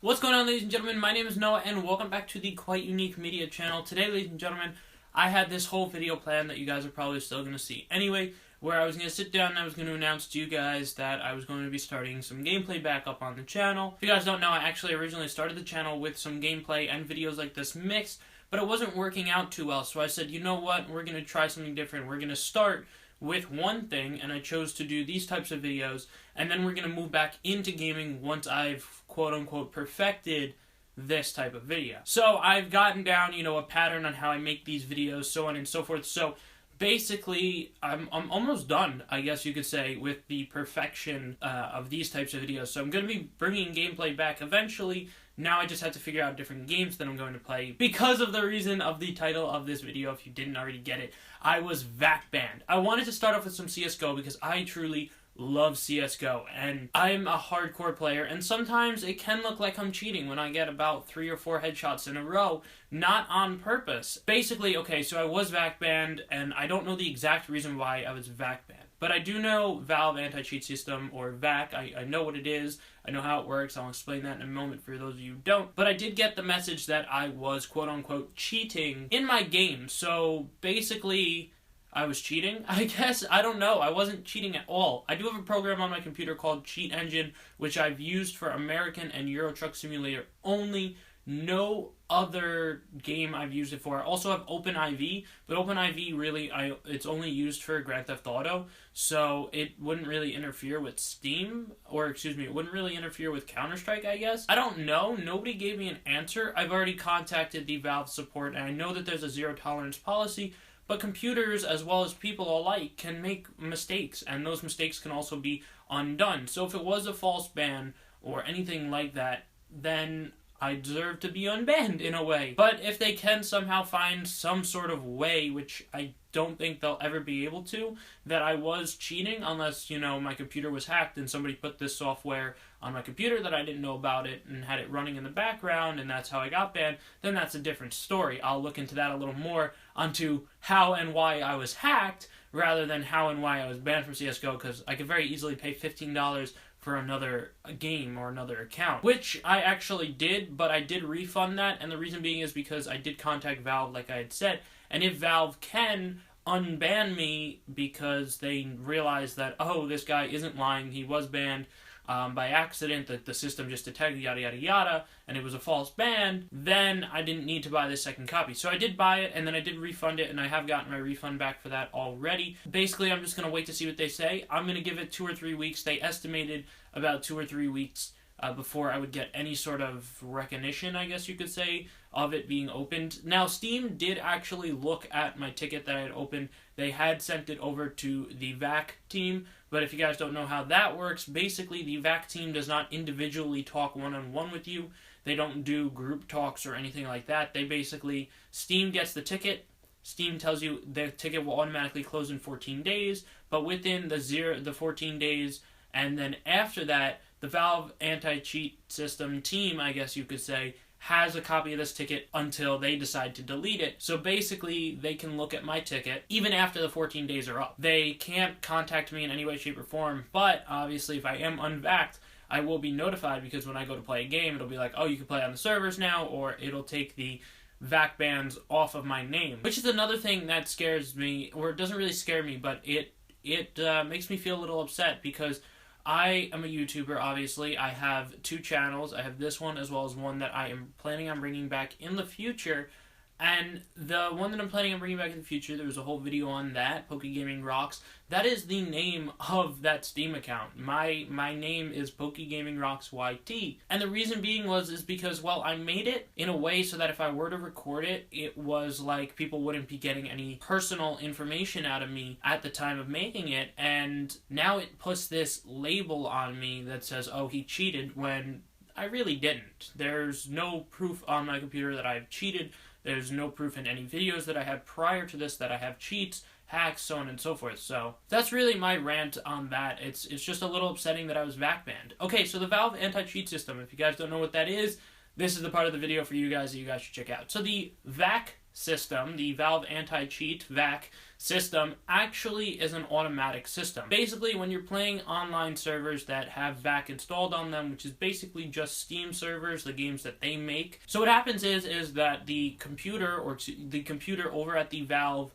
What's going on, ladies and gentlemen? My name is Noah, and welcome back to the Quite Unique Media channel. Today, ladies and gentlemen, I had this whole video plan that you guys are probably still going to see anyway, where I was going to sit down and I was going to announce to you guys that I was going to be starting some gameplay back up on the channel. If you guys don't know, I actually originally started the channel with some gameplay and videos like this mixed, but it wasn't working out too well, so I said, you know what, we're going to try something different. We're going to start with one thing, and I chose to do these types of videos, and then we're going to move back into gaming once I've quote-unquote perfected this type of video. So I've gotten down, a pattern on how I make these videos, so on and so forth. So basically, I'm almost done, I guess you could say, with the perfection of these types of videos. So I'm going to be bringing gameplay back eventually. Now I just have to figure out different games that I'm going to play. Because of the reason of the title of this video, if you didn't already get it, I was VAC banned. I wanted to start off with some CSGO because I truly love CSGO, and I'm a hardcore player, and sometimes it can look like I'm cheating when I get about 3 or 4 headshots in a row, not on purpose. Basically, okay, so I was VAC banned, and I don't know the exact reason why I was VAC banned. But I do know Valve Anti-Cheat System, or VAC. I know what it is. I know how it works. I'll explain that in a moment for those of you who don't. But I did get the message that I was, quote-unquote, cheating in my game. So, basically, I was cheating, I guess. I don't know. I wasn't cheating at all. I do have a program on my computer called Cheat Engine, which I've used for American and Euro Truck Simulator only. No other game I've used it for. I also have OpenIV, but OpenIV really, it's only used for Grand Theft Auto, so it wouldn't really interfere with Steam, or excuse me, it wouldn't really interfere with Counter-Strike, I guess. I don't know. Nobody gave me an answer. I've already contacted the Valve support, and I know that there's a zero-tolerance policy, but computers, as well as people alike, can make mistakes, and those mistakes can also be undone. So if it was a false ban, or anything like that, then I deserve to be unbanned in a way. But if they can somehow find some sort of way, which I don't think they'll ever be able to, that I was cheating, unless, my computer was hacked and somebody put this software on my computer that I didn't know about it and had it running in the background, and that's how I got banned, then that's a different story. I'll look into that a little more, onto how and why I was hacked, rather than how and why I was banned from CSGO, because I could very easily pay $15 for another game or another account, which I actually did, but I did refund that, and the reason being is because I did contact Valve, like I had said, and if Valve can unban me because they realize that, oh, this guy isn't lying, he was banned by accident, that the system just detected yada yada yada, and it was a false ban, then I didn't need to buy the second copy. So I did buy it, and then I did refund it, and I have gotten my refund back for that already. Basically, I'm just going to wait to see what they say. I'm going to give it 2 or 3 weeks. They estimated about 2 or 3 weeks before I would get any sort of recognition, I guess you could say, of it being opened. Now, Steam did actually look at my ticket that I had opened. They had sent it over to the VAC team, but if you guys don't know how that works, basically the VAC team does not individually talk one-on-one with you. They don't do group talks or anything like that. They basically, Steam gets the ticket, Steam tells you the ticket will automatically close in 14 days, but within the 14 days, and then after that, the Valve Anti-Cheat System team, I guess you could say, has a copy of this ticket until they decide to delete it. So basically, they can look at my ticket even after the 14 days are up. They can't contact me in any way, shape, or form, but obviously if I am unvaxxed, I will be notified, because when I go to play a game, it'll be like, oh, you can play on the servers now, or it'll take the VAC bans off of my name. Which is another thing that scares me, or it doesn't really scare me, but it makes me feel a little upset, because I am a YouTuber, obviously. I have 2 channels. I have this one as well as one that I am planning on bringing back in the future. And the one that I'm planning on bringing back in the future, there was a whole video on that, Pokegaming Rocks. That is the name of that Steam account. My name is Pokegaming Rocks YT. And the reason being is because, well, I made it in a way so that if I were to record it, it was like people wouldn't be getting any personal information out of me at the time of making it. And now it puts this label on me that says, oh, he cheated, when I really didn't. There's no proof on my computer that I've cheated. There's no proof in any videos that I had prior to this that I have cheats, hacks, so on and so forth. So that's really my rant on that. It's just a little upsetting that I was VAC banned. Okay, so the Valve Anti-Cheat System, if you guys don't know what that is, this is the part of the video for you guys that you guys should check out. So the VAC system, the Valve Anti-Cheat VAC system, actually is an automatic system. Basically, when you're playing online servers that have VAC installed on them, which is basically just Steam servers, the games that they make. So what happens is that the computer over at the Valve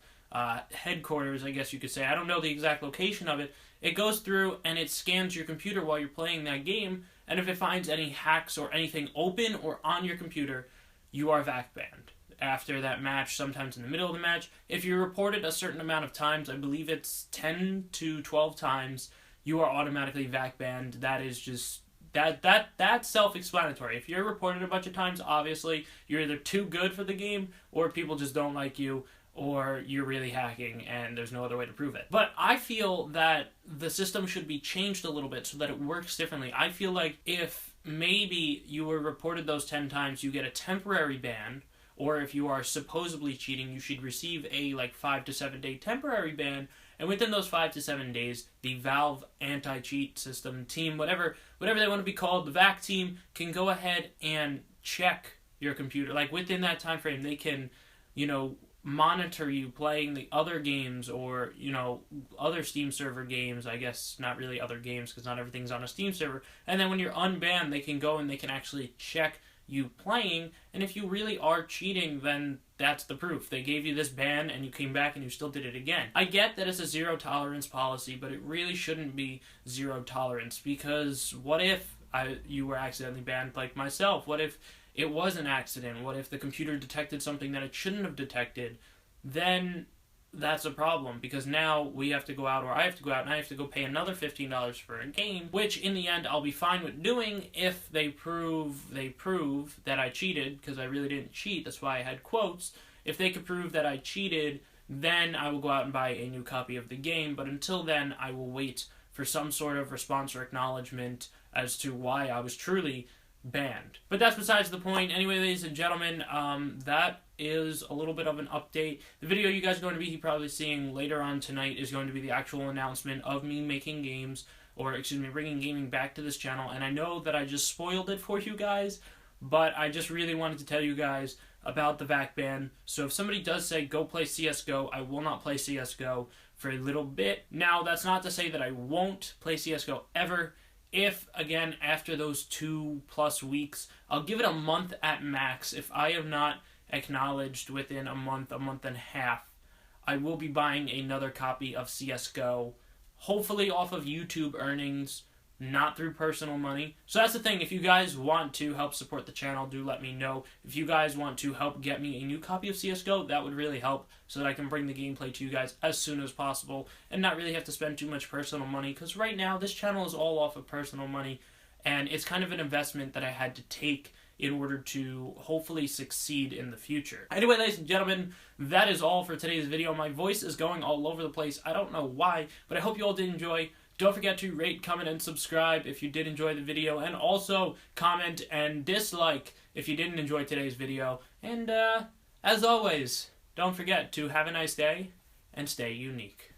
headquarters, I guess you could say, I don't know the exact location of it, it goes through and it scans your computer while you're playing that game, and if it finds any hacks or anything open or on your computer, you are VAC banned. After that match, sometimes in the middle of the match, if you report it a certain amount of times, I believe it's 10 to 12 times, you are automatically VAC banned. That is just, that's self-explanatory. If you're reported a bunch of times, obviously, you're either too good for the game, or people just don't like you, or you're really hacking and there's no other way to prove it. But I feel that the system should be changed a little bit so that it works differently. I feel like if maybe you were reported those 10 times, you get a temporary ban, or if you are supposedly cheating, you should receive a 5 to 7 day temporary ban, and within those 5 to 7 days, the Valve anti-cheat system team, whatever they want to be called, the VAC team, can go ahead and check your computer. Within that time frame, they can, monitor you playing the other games, or other Steam server games. I guess not really other games, because not everything's on a Steam server. And then when you're unbanned, they can go and they can actually check you playing, and if you really are cheating, then that's the proof. They gave you this ban and you came back and you still did it again. I get that it's a zero tolerance policy, but it really shouldn't be zero tolerance, because what if you were accidentally banned like myself? What if it was an accident? What if the computer detected something that it shouldn't have detected? Then that's a problem, because now we have to go out, or I have to go out, and I have to go pay another $15 for a game, which in the end I'll be fine with doing if they prove that I cheated, because I really didn't cheat. That's why I had quotes. If they could prove that I cheated, then I will go out and buy a new copy of the game. But until then, I will wait for some sort of response or acknowledgement as to why I was truly banned. But that's besides the point. Anyway, ladies and gentlemen, that is a little bit of an update. The video you guys are going to be probably seeing later on tonight is going to be the actual announcement of me making games, or bringing gaming back to this channel. And I know that I just spoiled it for you guys, but I just really wanted to tell you guys about the VAC ban. So if somebody does say go play CSGO, I will not play CSGO for a little bit. Now, that's not to say that I won't play CSGO ever. If, again, after those 2+ weeks, I'll give it a month at max. If I have not acknowledged within a month and a half, I will be buying another copy of CSGO, hopefully off of YouTube earnings, not through personal money. So that's the thing. If you guys want to help support the channel, do let me know. If you guys want to help get me a new copy of CSGO, that would really help, so that I can bring the gameplay to you guys as soon as possible and not really have to spend too much personal money, because right now this channel is all off of personal money, and it's kind of an investment that I had to take in order to hopefully succeed in the future. Anyway, ladies and gentlemen, that is all for today's video. My voice is going all over the place. I don't know why, but I hope you all did enjoy. Don't forget to rate, comment, and subscribe if you did enjoy the video, and also comment and dislike if you didn't enjoy today's video. And as always, don't forget to have a nice day and stay unique.